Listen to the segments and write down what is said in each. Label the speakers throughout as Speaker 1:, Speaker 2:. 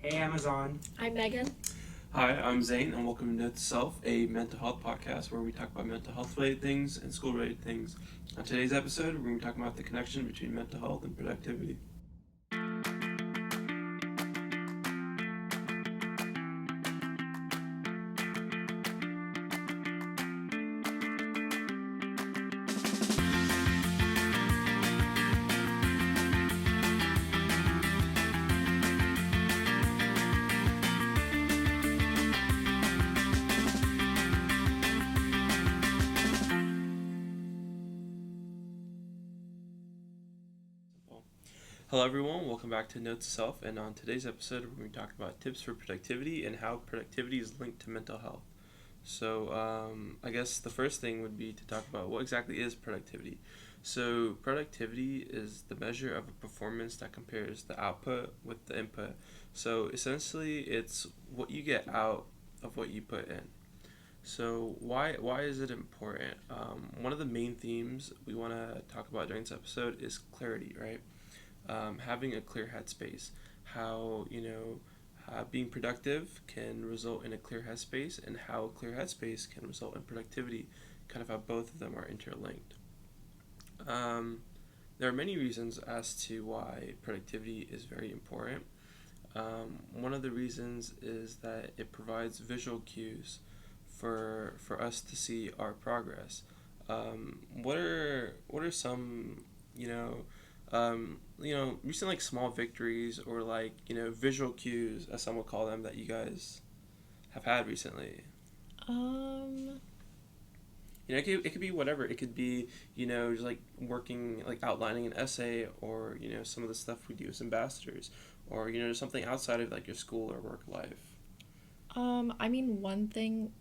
Speaker 1: Hey, Amazon.
Speaker 2: I'm Megan.
Speaker 3: Hi, I'm Zain, and welcome to Note to Self, a mental health podcast where we talk about mental health related things and school related things. On today's episode, we're going to be talking about the connection between mental health and productivity. Hello, everyone. Welcome back to Note to Self. And on today's episode, we're going to be talking about tips for productivity and how productivity is linked to mental health. So, I guess the first thing would be to talk about what exactly is productivity. So, productivity is the measure of a performance that compares the output with the input. So, essentially, it's what you get out of what you put in. So, why is it important? One of the main themes we want to talk about during this episode is clarity, right? Having a clear headspace, how being productive can result in a clear headspace, and how a clear headspace can result in productivity, kind of how both of them are interlinked. There are many reasons as to why productivity is very important. One of the reasons is that it provides visual cues for us to see our progress. What are some recent like small victories or like visual cues, as some would call them, that you guys have had recently?
Speaker 2: Um,
Speaker 3: It could be whatever. It could be just like working, like outlining an essay, or some of the stuff we do as ambassadors, or just something outside of like your school or work life.
Speaker 2: one thing,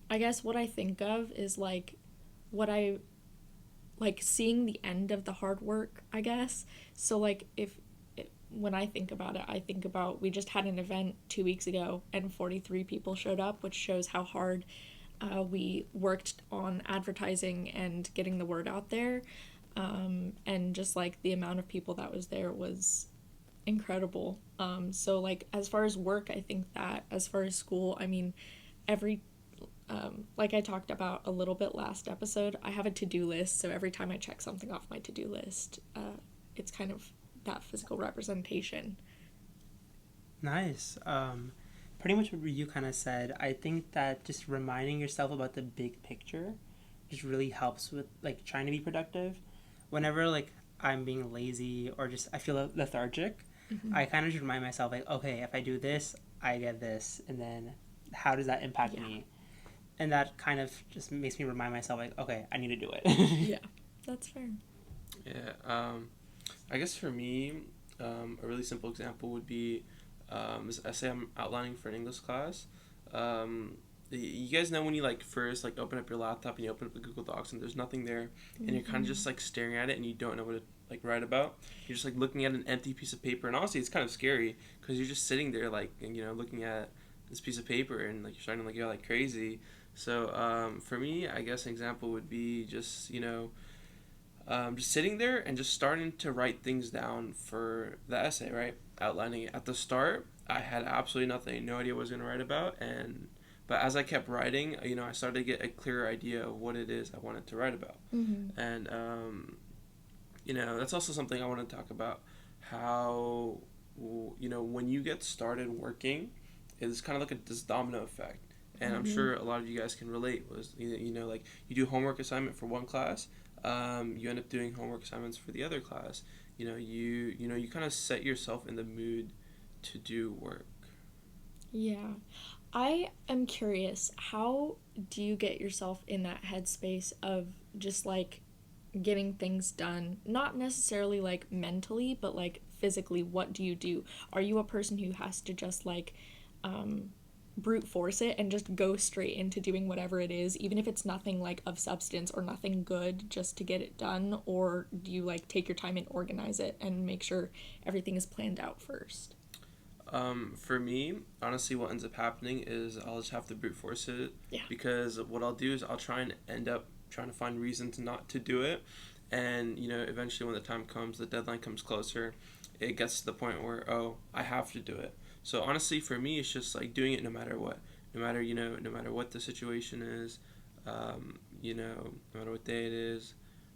Speaker 2: I guess what I think of is what I like seeing the end of the hard work, I guess. So when I think about it, I think about we just had an event 2 weeks ago and 43 people showed up, which shows how hard we worked on advertising and getting the word out there. And just like the amount of people that was there was incredible. So like as far as work, I think that as far as school, every like I talked about a little bit last episode, I have a to-do list. So every time I check something off my to-do list, it's kind of that physical representation.
Speaker 1: Nice. Pretty much what you kind of said. I think that just reminding yourself about the big picture just really helps with like trying to be productive. Whenever like I'm being lazy or just I feel lethargic, I kind of just remind myself like, okay, if I do this, I get this, and then how does that impact me? And that kind of just makes me remind myself like, okay, I need to do it.
Speaker 2: Yeah, that's fair.
Speaker 3: Yeah. I guess for me, a really simple example would be this essay I'm outlining for an English class. You guys know when you like first like open up your laptop and you open up the Google Docs and there's nothing there, and you're kind of just like staring at it and you don't know what to like write about. You're just like looking at an empty piece of paper, and honestly, it's kind of scary because you're just sitting there like and, looking at this piece of paper, and like you're starting to like go like crazy. So for me, I guess an example would be just sitting there and just starting to write things down for the essay, right? Outlining it. At the start, I had absolutely nothing, no idea what I was going to write about, but as I kept writing, I started to get a clearer idea of what it is I wanted to write about. And that's also something I want to talk about. How when you get started working, it's kind of like this domino effect. And I'm sure a lot of you guys can relate. Was like you do homework assignment for one class, you end up doing homework assignments for the other class. You kind of set yourself in the mood to do work.
Speaker 2: Yeah. I am curious, how do you get yourself in that headspace of just like getting things done? Not necessarily like mentally, but like physically, what do you do? Are you a person who has to just brute force it and just go straight into doing whatever it is, even if it's nothing like of substance or nothing good, just to get it done? Or do you like take your time and organize it and make sure everything is planned out first?
Speaker 3: For me, honestly, what ends up happening is I'll just have to brute force it.
Speaker 2: Yeah.
Speaker 3: Because what I'll do is I'll try and end up trying to find reasons not to do it, and eventually when the time comes, the deadline comes closer, it gets to the point where, oh, I have to do it. So honestly, for me, it's just like doing it no matter what, no matter what the situation is, no matter what day it is,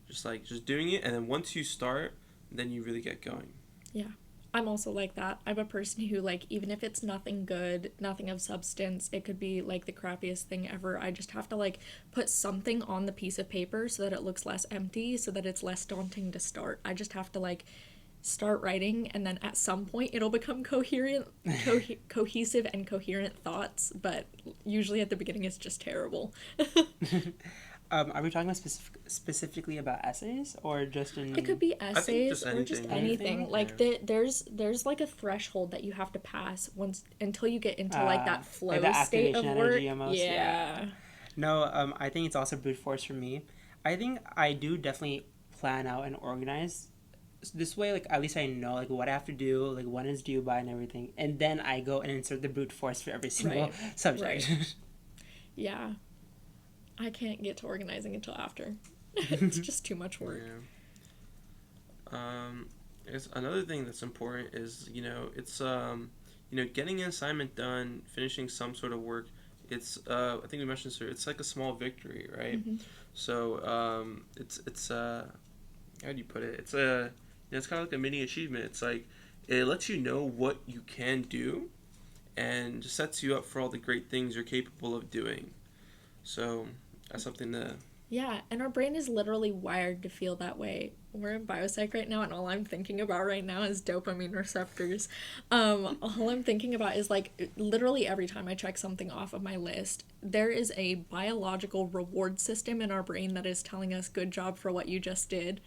Speaker 3: just doing it, and then once you start, then you really get going.
Speaker 2: Yeah. I'm also like that. I'm a person who, like, even if it's nothing good, nothing of substance, it could be like the crappiest thing ever. I just have to like put something on the piece of paper so that it looks less empty, so that it's less daunting to start. I just have to like start writing, and then at some point it'll become cohesive and coherent thoughts, but usually at the beginning it's just terrible.
Speaker 1: Are we talking about specifically about essays or just in?
Speaker 2: It could be
Speaker 3: I think
Speaker 2: essays
Speaker 3: just
Speaker 2: or just
Speaker 3: anything.
Speaker 2: anything.
Speaker 1: Anything?
Speaker 2: Like
Speaker 3: Yeah.
Speaker 2: there's like a threshold that you have to pass once until you get into like that flow
Speaker 1: like the
Speaker 2: state of
Speaker 1: activation
Speaker 2: work.
Speaker 1: energy almost.
Speaker 2: Yeah.
Speaker 1: No, I think it's also brute force for me. I think I do definitely plan out and organize. This way, like at least I know like what I have to do, like when it's due by and everything, and then I go and insert the brute force for every single
Speaker 2: Right.
Speaker 1: subject.
Speaker 2: Right. Yeah. I can't get to organizing until after. It's just too much work.
Speaker 3: Yeah. It's another thing that's important is it's getting an assignment done, finishing some sort of work. It's I think we mentioned this earlier, it's like a small victory, right?
Speaker 2: Mm-hmm.
Speaker 3: So it's how do you put it? It's kind of like a mini achievement. It's like it lets you know what you can do, and just sets you up for all the great things you're capable of doing. So that's something to.
Speaker 2: Yeah, and our brain is literally wired to feel that way. We're in biopsych right now, and all I'm thinking about right now is dopamine receptors. All I'm thinking about is like literally every time I check something off of my list, there is a biological reward system in our brain that is telling us good job for what you just did.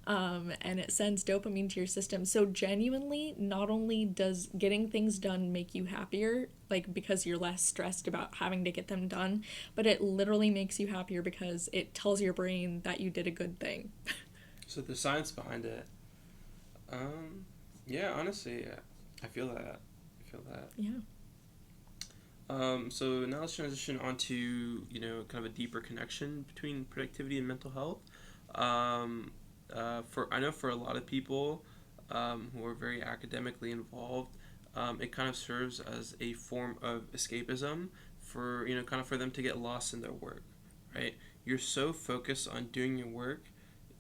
Speaker 2: And it sends dopamine to your system. So genuinely, not only does getting things done make you happier, like because you're less stressed about having to get them done, but it literally makes you happier because it tells your brain that you did a good thing.
Speaker 3: So the science behind it. Yeah, honestly, I feel that.
Speaker 2: Yeah.
Speaker 3: So now let's transition onto kind of a deeper connection between productivity and mental health. I know for a lot of people who are very academically involved, it kind of serves as a form of escapism for kind of for them to get lost in their work, right? You're so focused on doing your work,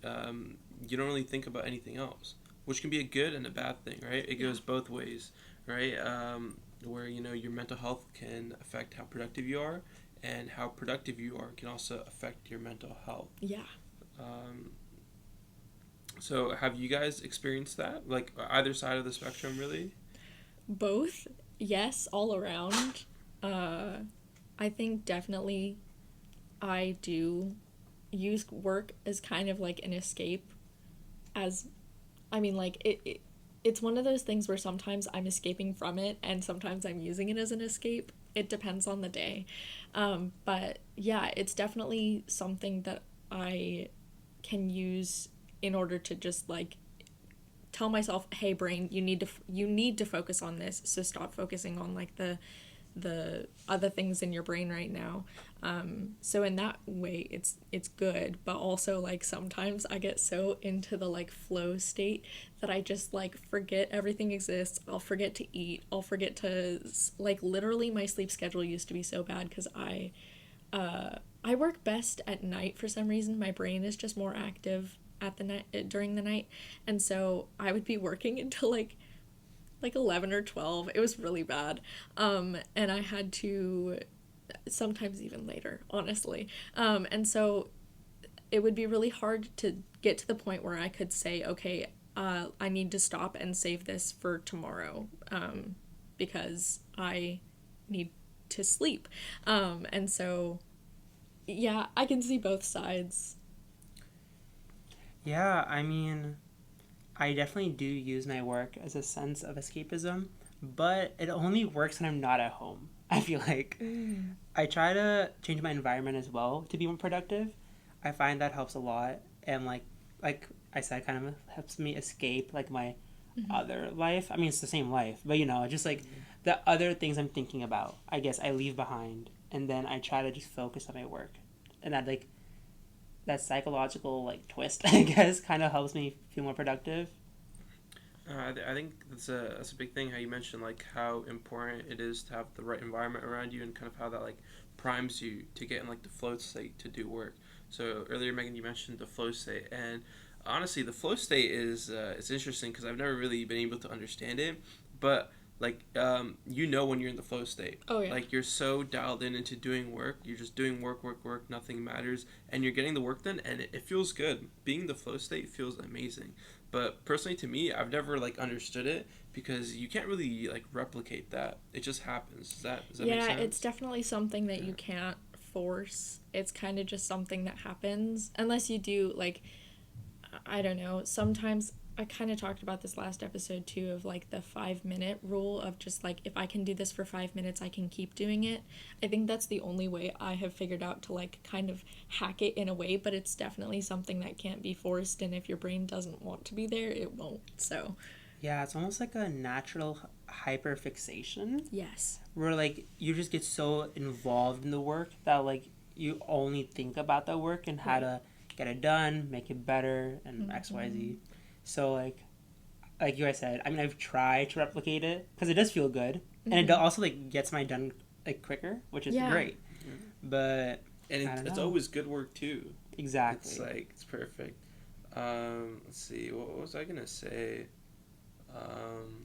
Speaker 3: you don't really think about anything else, which can be a good and a bad thing, right? It goes both ways, right? Where your mental health can affect how productive you are, and how productive you are can also affect your mental health.
Speaker 2: Yeah.
Speaker 3: So have you guys experienced that? Like either side of the spectrum, really?
Speaker 2: Both, yes, all around. I think definitely I do use work as kind of like an escape. As I mean, like it's one of those things where sometimes I'm escaping from it and sometimes I'm using it as an escape. It depends on the day. But yeah, it's definitely something that I can use in order to just like tell myself, hey brain, you need to focus on this, so stop focusing on like the other things in your brain right now. So in that way it's good, but also like sometimes I get so into the like flow state that I just like forget everything exists. I'll forget to eat, I'll forget to like literally my sleep schedule used to be so bad because I work best at night for some reason. My brain is just more active at the night during the night, and so I would be working until like 11 or 12. It was really bad. And I had to sometimes even later, honestly. And so it would be really hard to get to the point where I could say, okay, I need to stop and save this for tomorrow, because I need to sleep. And so yeah, I can see both sides.
Speaker 1: Yeah, I mean, I definitely do use my work as a sense of escapism, but it only works when I'm not at home. I feel like I try to change my environment as well to be more productive. I find that helps a lot, and like I said, kind of helps me escape like my other life. I mean, it's the same life, but just like the other things I'm thinking about, I guess I leave behind, and then I try to just focus on my work, and that psychological like twist, I guess, kind of helps me feel more productive.
Speaker 3: I think that's a big thing. How you mentioned like how important it is to have the right environment around you, and kind of how that like primes you to get in like the flow state to do work. So earlier, Megan, you mentioned the flow state, and honestly, the flow state is it's interesting because I've never really been able to understand it, but like you know when you're in the flow state,
Speaker 2: Oh yeah.
Speaker 3: like you're so dialed in into doing work, you're just doing work, nothing matters, and you're getting the work done, and it feels good. Being in the flow state feels amazing. But personally, to me, I've never like understood it because you can't really like replicate that. It just happens. Does that make
Speaker 2: Yeah,
Speaker 3: sense?
Speaker 2: it's definitely something that
Speaker 3: Yeah.
Speaker 2: you can't force. It's kind of just something that happens unless you do like I don't know. Sometimes I kind of talked about this last episode too of like the 5 minute rule of just like if I can do this for 5 minutes, I can keep doing it. I think that's the only way I have figured out to like kind of hack it in a way, but it's definitely something that can't be forced. And if your brain doesn't want to be there, it won't. So,
Speaker 1: Yeah, it's almost like a natural hyper fixation
Speaker 2: yes.
Speaker 1: where like you just get so involved in the work that like you only think about the work and how
Speaker 2: Right.
Speaker 1: to get it done, make it better, and XYZ. So like you guys said, I mean I've tried to replicate it because it does feel good, and it also like gets my done like quicker, which is
Speaker 2: Yeah.
Speaker 1: great.
Speaker 3: Yeah.
Speaker 1: But
Speaker 3: And
Speaker 1: I don't
Speaker 3: it's
Speaker 1: know.
Speaker 3: always good work too.
Speaker 1: Exactly.
Speaker 3: It's like it's perfect. Let's see. What was I gonna say? Um,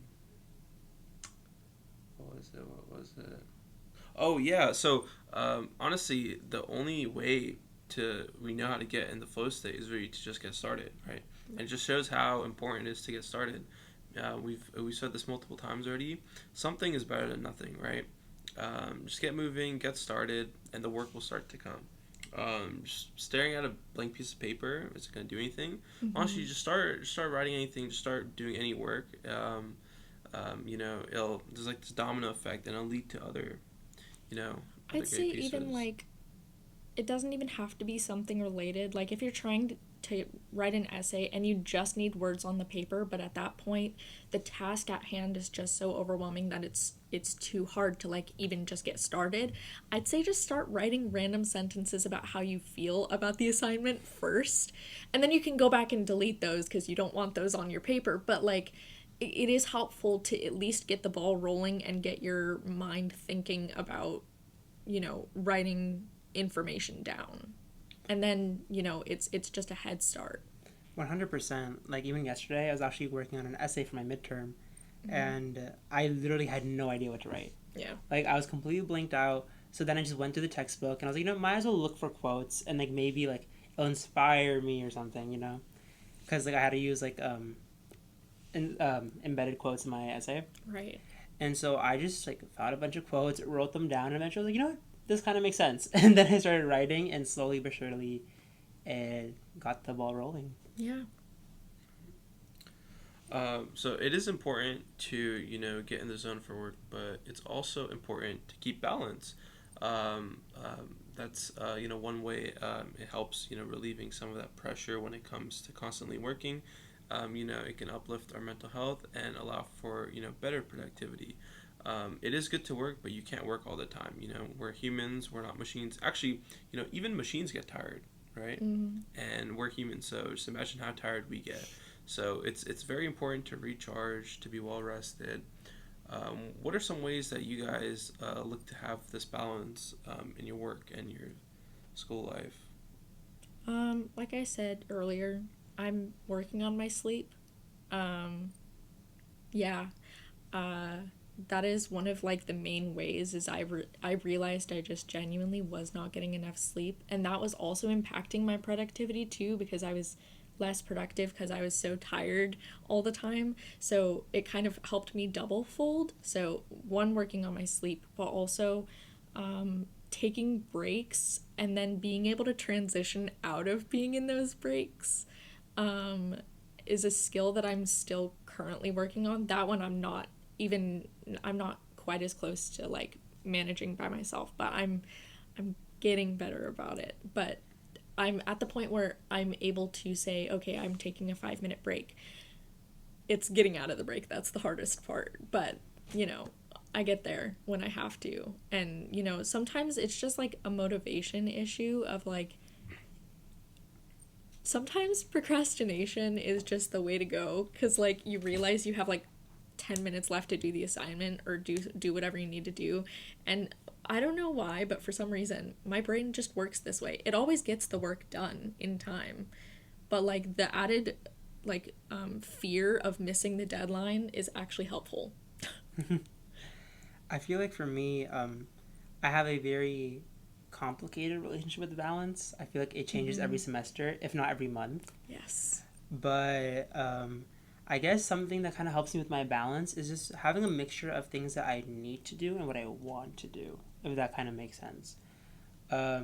Speaker 3: what was it? What was it? Oh yeah. So honestly, the only way to we know how to get in the flow state is really to just get started, right? And it just shows how important it is to get started. We've said this multiple times already. Something is better than nothing, right? Just get moving, get started, and the work will start to come. Just staring at a blank piece of paper isn't gonna do anything. Honestly, just start writing anything, just start doing any work. It'll there's like this domino effect, and it'll lead to other, other
Speaker 2: I'd say
Speaker 3: great
Speaker 2: even
Speaker 3: pieces.
Speaker 2: like it doesn't even have to be something related. Like if you're trying to write an essay and you just need words on the paper, but at that point the task at hand is just so overwhelming that it's too hard to like even just get started. I'd say just start writing random sentences about how you feel about the assignment first, and then you can go back and delete those because you don't want those on your paper. But like it is helpful to at least get the ball rolling and get your mind thinking about writing information down. And then, it's just a head start.
Speaker 1: 100%. Like even yesterday, I was actually working on an essay for my midterm, and I literally had no idea what to write.
Speaker 2: Yeah.
Speaker 1: Like I was completely blanked out. So then I just went through the textbook and I was like, might as well look for quotes and like maybe like it'll inspire me or something. Because like I had to use like embedded quotes in my essay,
Speaker 2: Right.
Speaker 1: and so I just like found a bunch of quotes, wrote them down, and eventually I was like, what, this kind of makes sense. And then I started writing, and slowly but surely, it got the ball rolling.
Speaker 2: Yeah.
Speaker 3: So it is important to get in the zone for work, but it's also important to keep balance. That's one way it helps relieving some of that pressure when it comes to constantly working. It can uplift our mental health and allow for better productivity. It is good to work, but you can't work all the time. We're humans, we're not machines. Actually, even machines get tired, right? And we're humans, so just imagine how tired we get. So it's very important to recharge, to be well rested. What are some ways that you guys look to have this balance in your work and your school life?
Speaker 2: Like I said earlier, I'm working on my sleep. Yeah. That is one of like the main ways is I realized I just genuinely was not getting enough sleep, and that was also impacting my productivity too because I was less productive because I was so tired all the time. So it kind of helped me double fold. So one, working on my sleep, but also taking breaks and then being able to transition out of being in those breaks is a skill that I'm still currently working on. That one I'm not quite as close to like managing by myself, but I'm getting better about it. But I'm at the point where I'm able to say, okay, I'm taking a 5 minute break. It's getting out of the break that's the hardest part, but I get there when I have to. And sometimes it's just like a motivation issue of like sometimes procrastination is just the way to go, because like you realize you have like 10 minutes left to do the assignment or do whatever you need to do, and I don't know why, but for some reason my brain just works this way. It always gets the work done in time, but like the added like fear of missing the deadline is actually helpful.
Speaker 1: I feel like for me, I have a very complicated relationship with balance. I feel like it changes every semester, if not every month.
Speaker 2: Yes.
Speaker 1: But I guess something that kind of helps me with my balance is just having a mixture of things that I need to do and what I want to do, if that kind of makes sense. I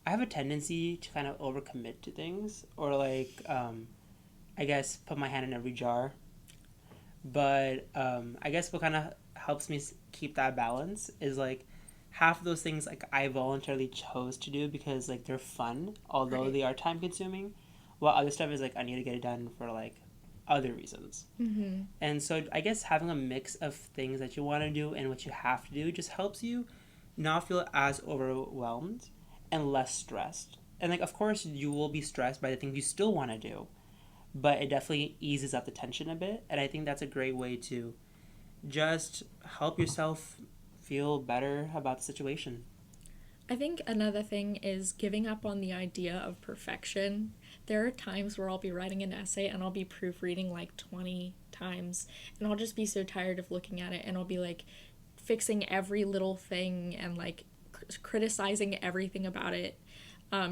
Speaker 1: have a tendency to kind of overcommit to things, or like, I guess, put my hand in every jar. But I guess what kind of helps me keep that balance is like half of those things like I voluntarily chose to do because like they're fun, although
Speaker 2: Right.
Speaker 1: they are time consuming, while other stuff is like I need to get it done for like other reasons.
Speaker 2: Mm-hmm.
Speaker 1: And so I guess having a mix of things that you want to do and what you have to do just helps you not feel as overwhelmed and less stressed. And like of course you will be stressed by the things you still want to do, but it definitely eases up the tension a bit, and I think that's a great way to just help yourself feel better about the situation.
Speaker 2: I think another thing is giving up on the idea of perfection. There are times where I'll be writing an essay and I'll be proofreading like 20 times, and I'll just be so tired of looking at it, and I'll be like fixing every little thing and like criticizing everything about it.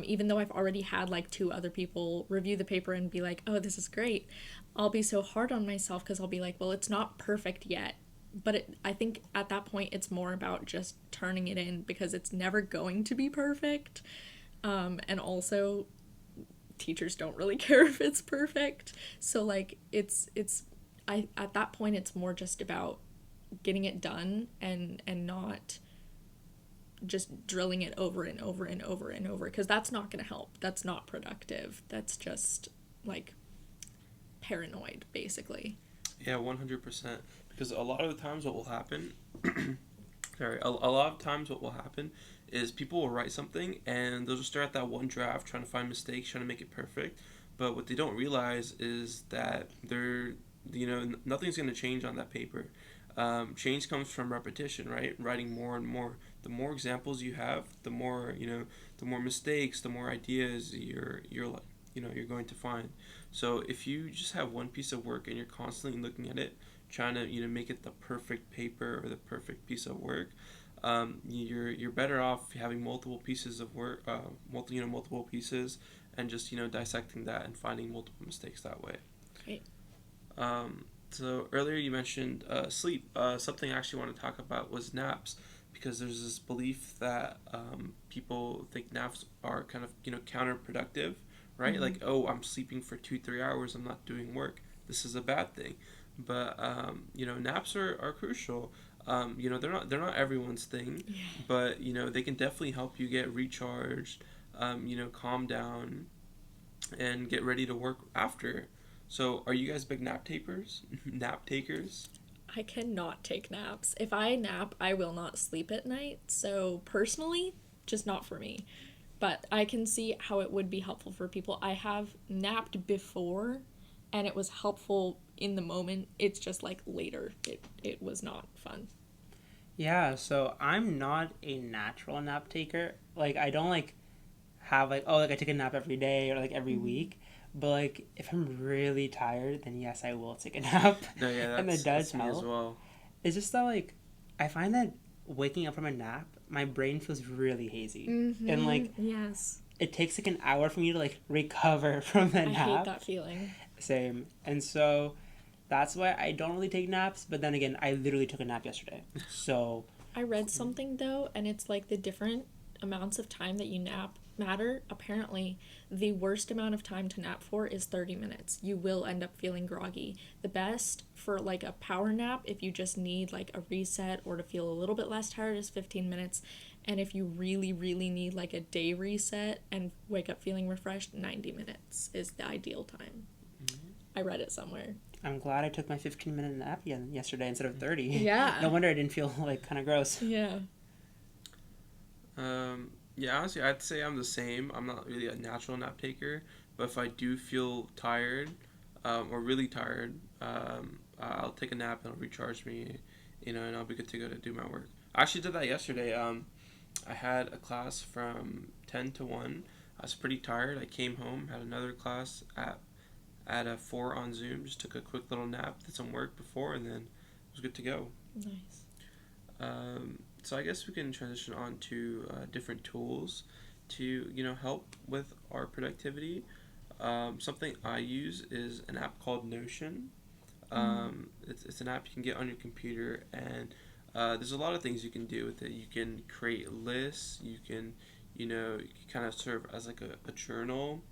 Speaker 2: Even though I've already had like two other people review the paper and be like, oh, this is great, I'll be so hard on myself because I'll be like, well, it's not perfect yet. But I think at that point it's more about just turning it in because it's never going to be perfect. And also, teachers don't really care if it's perfect. So like I at that point it's more just about getting it done and not just drilling it over and over and over and over, because that's not going to help. That's not productive. That's just like paranoid, basically.
Speaker 3: Yeah, 100%. Because a lot of the times what will happen, sorry, a lot of times what will happen is people will write something and they'll just start at that one draft trying to find mistakes, trying to make it perfect. But what they don't realize is that nothing's going to change on that paper. Change comes from repetition, right? Writing more and more. The more examples you have, the more the more mistakes, the more ideas you're going to find. So if you just have one piece of work and you're constantly looking at it, trying to make it the perfect paper or the perfect piece of work, you're better off having multiple pieces of work, multiple pieces, and just dissecting that and finding multiple mistakes that way.
Speaker 2: Right.
Speaker 3: So earlier you mentioned sleep. Something I actually want to talk about was naps, because there's this belief that people think naps are kind of counterproductive, right?
Speaker 2: Mm-hmm.
Speaker 3: Like, oh, I'm sleeping for 2-3 hours, I'm not doing work. This is a bad thing. But naps are crucial. They're not everyone's thing,
Speaker 2: Yeah.
Speaker 3: but they can definitely help you get recharged, calm down, and get ready to work after. So, are you guys big nap takers?
Speaker 2: I cannot take naps. If I nap, I will not sleep at night. So personally, just not for me. But I can see how it would be helpful for people. I have napped before and it was helpful in the moment. It's just like later. It was not fun.
Speaker 1: Yeah, so I'm not a natural nap taker. Like I don't like have like oh like I take a nap every day or like every week. But like if I'm really tired, then yes, I will take a nap.
Speaker 3: No, yeah,
Speaker 1: And it does
Speaker 3: that's me as
Speaker 1: help.
Speaker 3: well.
Speaker 1: It's just that like I find that waking up from a nap, my brain feels really hazy.
Speaker 2: Mm-hmm.
Speaker 1: And like
Speaker 2: yes.
Speaker 1: it takes like an hour for me to like recover from the
Speaker 2: I
Speaker 1: nap.
Speaker 2: hate that feeling.
Speaker 1: Same. And so that's why I don't really take naps, but then again, I literally took a nap yesterday. So
Speaker 2: I read something though, and it's like the different amounts of time that you nap matter. Apparently, the worst amount of time to nap for is 30 minutes. You will end up feeling groggy. The best for like a power nap, if you just need like a reset or to feel a little bit less tired, is 15 minutes. And if you really, really need like a day reset and wake up feeling refreshed, 90 minutes is the ideal time.
Speaker 3: Mm-hmm.
Speaker 2: I read it somewhere.
Speaker 1: I'm glad I took my 15-minute nap yesterday instead of 30.
Speaker 2: Yeah.
Speaker 1: No wonder I didn't feel like kind of gross.
Speaker 2: Yeah.
Speaker 3: Yeah, honestly, I'd say I'm the same. I'm not really a natural nap taker, But if I do feel tired, or really tired, I'll take a nap and it'll recharge me, and I'll be good to go to do my work. I actually did that yesterday. I had a class from 10 to 1. I was pretty tired. I came home, had another class at a 4 on Zoom, just took a quick little nap, did some work before, and then was good to go.
Speaker 2: Nice.
Speaker 3: So I guess we can transition on to different tools to help with our productivity. Something I use is an app called Notion. It's an app you can get on your computer, and there's a lot of things you can do with it. You can create lists. You can kind of serve as like a journal.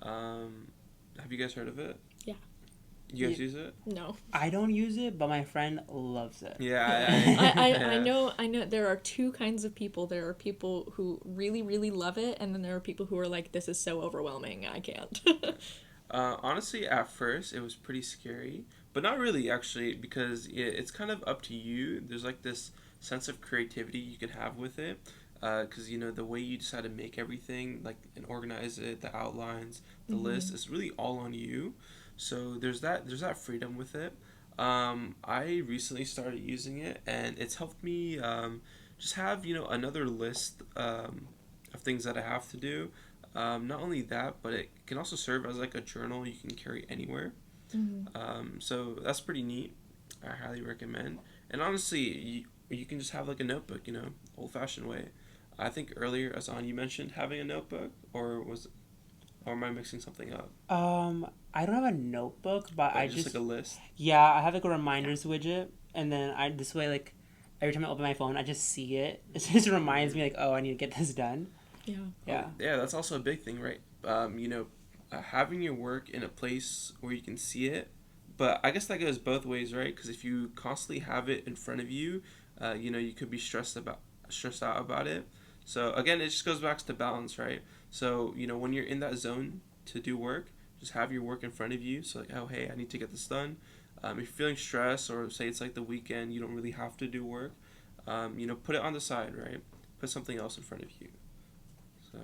Speaker 3: Have you guys heard of it?
Speaker 2: Yeah.
Speaker 3: You guys use it?
Speaker 2: No.
Speaker 1: I don't use it, but my friend loves it.
Speaker 3: Yeah.
Speaker 2: I know there are two kinds of people. There are people who really, really love it, and then there are people who are like, this is so overwhelming, I can't.
Speaker 3: Honestly, at first, it was pretty scary, but not really, actually, because it's kind of up to you. There's like this sense of creativity you can have with it, because the way you decide to make everything, like, and organize it, the outlines, the list, is really all on you. So there's that freedom with it. I recently started using it, and it's helped me just have another list of things that I have to do. Not only that, but it can also serve as like a journal you can carry anywhere. So that's pretty neat. I highly recommend. And honestly, you can just have like a notebook, old-fashioned way. I think earlier, Azaan, you mentioned having a notebook, or am I mixing something up?
Speaker 1: I don't have a notebook, but I just
Speaker 3: like a list.
Speaker 1: Yeah, I have like a reminders widget, and then this way, like, every time I open my phone, I just see it. It just reminds me, like, oh, I need to get this done.
Speaker 2: Yeah.
Speaker 1: Yeah.
Speaker 3: Yeah, that's also a big thing, right? Having your work in a place where you can see it, but I guess that goes both ways, right? Because if you constantly have it in front of you, you could be stressed out about it. So again, it just goes back to balance, right? So when you're in that zone to do work, just have your work in front of you. So like, oh hey, I need to get this done. If you're feeling stressed, or say it's like the weekend, you don't really have to do work. Put it on the side, right? Put something else in front of you. So.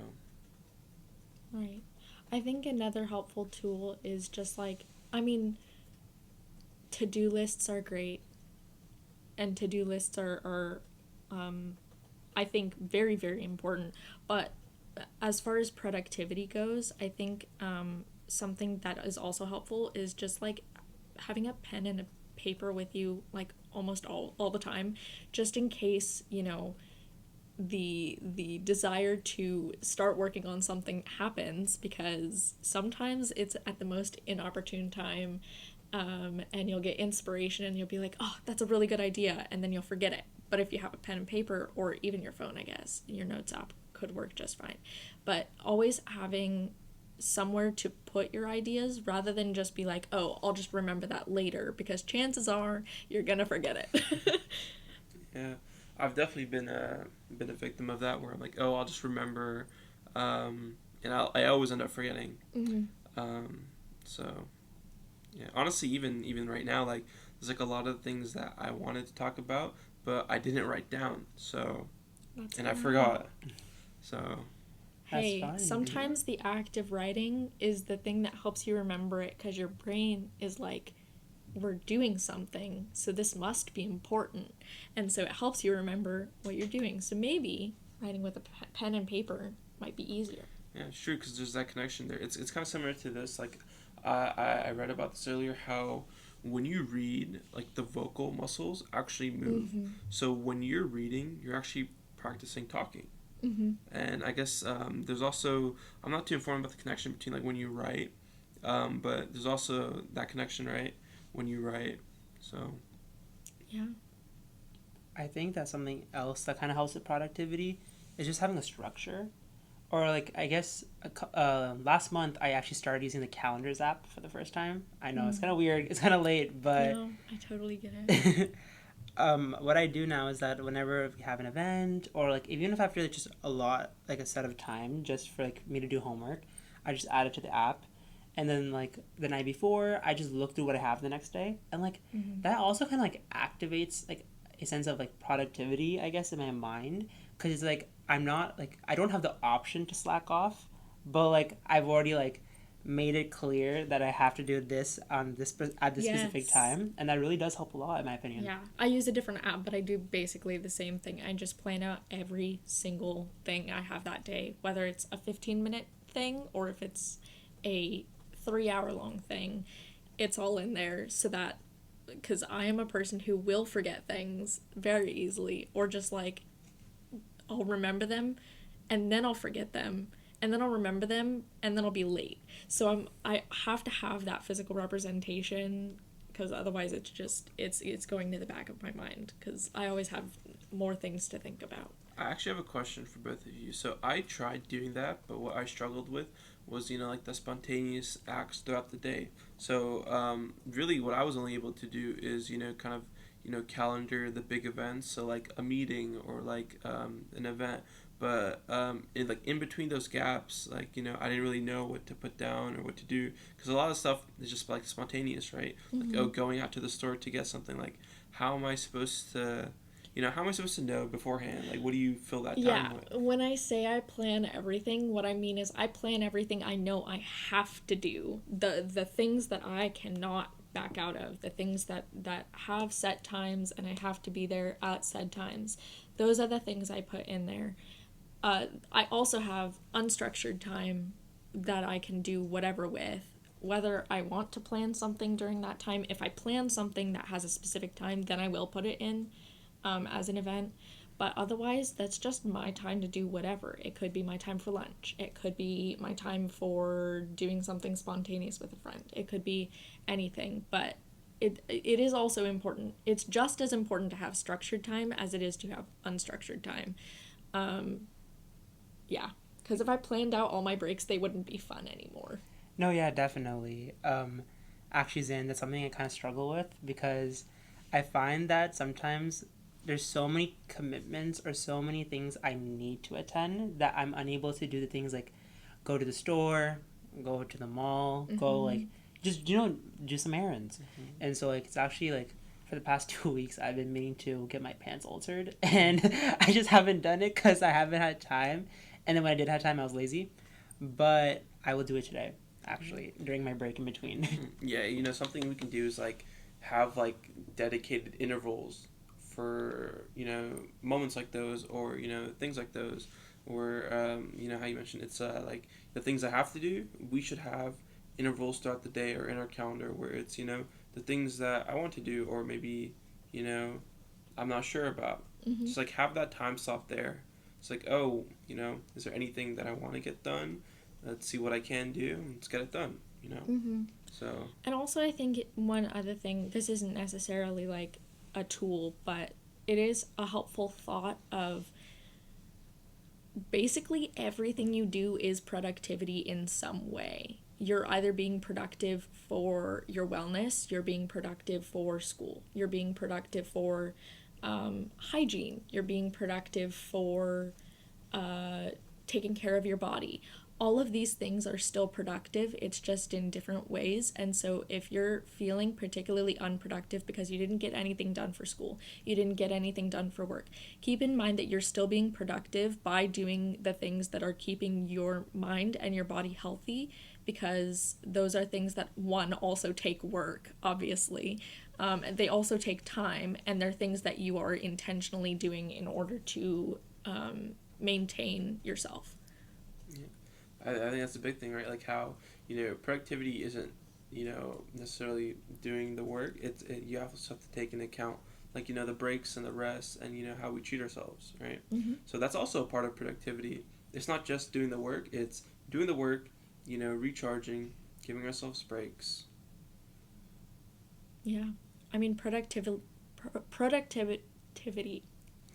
Speaker 2: Right. I think another helpful tool is just like, to-do lists are great, and to-do lists are I think very, very important. But as far as productivity goes, I think something that is also helpful is just like having a pen and a paper with you, like almost all the time, just in case the desire to start working on something happens, because sometimes it's at the most inopportune time, and you'll get inspiration and you'll be like, oh, that's a really good idea, and then you'll forget it. But if you have a pen and paper, or even your phone, I guess your notes app could work just fine. But always having somewhere to put your ideas, rather than just be like, oh, I'll just remember that later, because chances are you're gonna forget it.
Speaker 3: Yeah, I've definitely been a victim of that, where I'm like, oh, I'll just remember, and I always end up forgetting. So yeah, honestly, even right now, like, there's like a lot of things that I wanted to talk about, but I didn't write down. So I forgot. So.
Speaker 2: Hey, sometimes the act of writing is the thing that helps you remember it, because your brain is like, we're doing something, so this must be important. And so it helps you remember what you're doing. So maybe writing with a pen and paper might be easier.
Speaker 3: Yeah, it's true, because there's that connection there. It's kind of similar to this. Like, I read about this earlier, how when you read, like, the vocal muscles actually move. So when you're reading, you're actually practicing talking. And I guess there's also, I'm not too informed about the connection between like when you write, but there's also that connection, right, when you write. So
Speaker 2: yeah,
Speaker 1: I think that something else that kind of helps with productivity is just having a structure. Or like, I guess last month I actually started using the calendars app for the first time. I know it's kind of weird, it's kind of late, but
Speaker 2: no, I totally get it.
Speaker 1: What I do now is that whenever we have an event, or like even if I feel like just a lot, like a set of time just for like me to do homework, I just add it to the app, and then like the night before I just look through what I have the next day, and like that also kind of like activates like a sense of like productivity, I guess, in my mind, because it's like I'm not like, I don't have the option to slack off, but like I've already like made it clear that I have to do this on at this specific
Speaker 2: Yes.
Speaker 1: time, and that really does help a lot in my opinion.
Speaker 2: Yeah, I use a different app, but I do basically the same thing. I just plan out every single thing I have that day, whether it's a 15-minute thing or if it's a 3 hour long thing. It's all in there so that, because I am a person who will forget things very easily, or just like I'll remember them and then I'll forget them and then I'll remember them and then I'll be late. So I have to have that physical representation, because otherwise it's going to the back of my mind, because I always have more things to think about.
Speaker 3: I actually have a question for both of you. So I tried doing that, but what I struggled with was, like the spontaneous acts throughout the day. So really what I was only able to do is, kind of, calendar the big events. So like a meeting or like an event. But in between those gaps, like, I didn't really know what to put down or what to do. Because a lot of stuff is just like spontaneous, right?
Speaker 2: Mm-hmm.
Speaker 3: Like, going out to the store to get something. Like, how am I supposed to... how am I supposed to know beforehand? Like, what do you fill that time with?
Speaker 2: When I say I plan everything, what I mean is I plan everything I know I have to do. The things that I cannot back out of, the things that have set times and I have to be there at said times. Those are the things I put in there. I also have unstructured time that I can do whatever with. Whether I want to plan something during that time, if I plan something that has a specific time, then I will put it in as an event. But otherwise, that's just my time to do whatever. It could be my time for lunch. It could be my time for doing something spontaneous with a friend. It could be anything. But it is also important. It's just as important to have structured time as it is to have unstructured time. Yeah, because if I planned out all my breaks, they wouldn't be fun anymore.
Speaker 1: No, yeah, definitely. Actually, Zain, that's something I kind of struggle with because I find that sometimes there's so many commitments or so many things I need to attend that I'm unable to do the things like go to the store, go to the mall, go like just do some errands. And so like it's actually like for the past 2 weeks I've been meaning to get my pants altered and I just haven't done it because I haven't had time. And then when I did have time, I was lazy. But I will do it today, actually, during my break in between.
Speaker 3: Yeah, something we can do is like have like dedicated intervals for moments like those, or things like those, or how you mentioned it's like the things I have to do. We should have intervals throughout the day or in our calendar where it's the things that I want to do, or maybe I'm not sure about. Just like have that time slot there. It's like, oh, is there anything that I want to get done? Let's see what I can do. Let's get it done. So.
Speaker 2: And also, I think one other thing. This isn't necessarily like a tool, but it is a helpful thought of basically everything you do is productivity in some way. You're either being productive for your wellness, you're being productive for school, you're being productive for hygiene, you're being productive for taking care of your body. All of these things are still productive, it's just in different ways. And so if you're feeling particularly unproductive because you didn't get anything done for school, you didn't get anything done for work, keep in mind that you're still being productive by doing the things that are keeping your mind and your body healthy, because those are things that, one, also take work, obviously. They also take time, and they're things that you are intentionally doing in order to maintain yourself.
Speaker 3: I think that's a big thing, right? Like how, productivity isn't, necessarily doing the work. You also have to take into account, like, the breaks and the rest and, how we treat ourselves, right? So that's also a part of productivity. It's not just doing the work, it's doing the work, recharging, giving ourselves breaks.
Speaker 2: Yeah. I mean, productivity,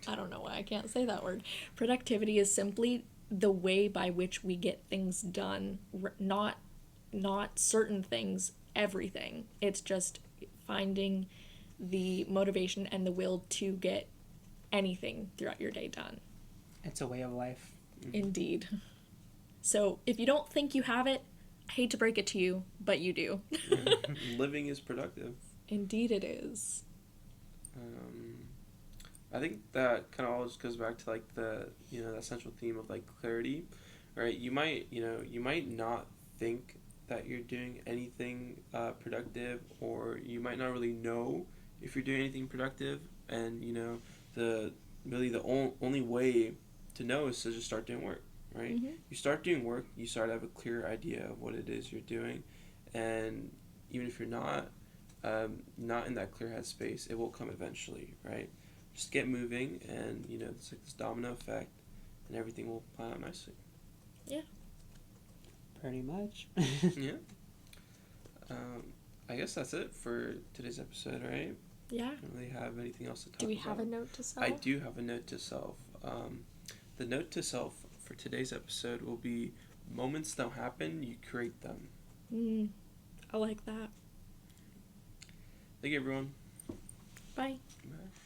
Speaker 2: I don't know why I can't say that word. Productivity is simply the way by which we get things done, not certain things, everything. It's just finding the motivation and the will to get anything throughout your day done.
Speaker 1: It's a way of life.
Speaker 2: Indeed. So if you don't think you have it, I hate to break it to you, but you do.
Speaker 3: Living is productive.
Speaker 2: Indeed it is.
Speaker 3: I think that kind of all just goes back to like the that central theme of like clarity, right? You might not think that you're doing anything productive, or you might not really know if you're doing anything productive, and the only way to know is to just start doing work, right?
Speaker 2: Mm-hmm.
Speaker 3: You start doing work, you start to have a clear idea of what it is you're doing, and even if you're not in that clear head space, it will come eventually, right? Just get moving, and it's like this domino effect, and everything will plan out nicely.
Speaker 2: Yeah.
Speaker 1: Pretty much.
Speaker 3: Yeah. I guess that's it for today's episode, right?
Speaker 2: Yeah.
Speaker 3: Don't really have anything else to talk about.
Speaker 2: Do we have a note to self?
Speaker 3: I do have a note to self. The note to self for today's episode will be: moments don't happen, you create them.
Speaker 2: I like that.
Speaker 3: Thank you, everyone.
Speaker 2: Bye.
Speaker 3: Bye.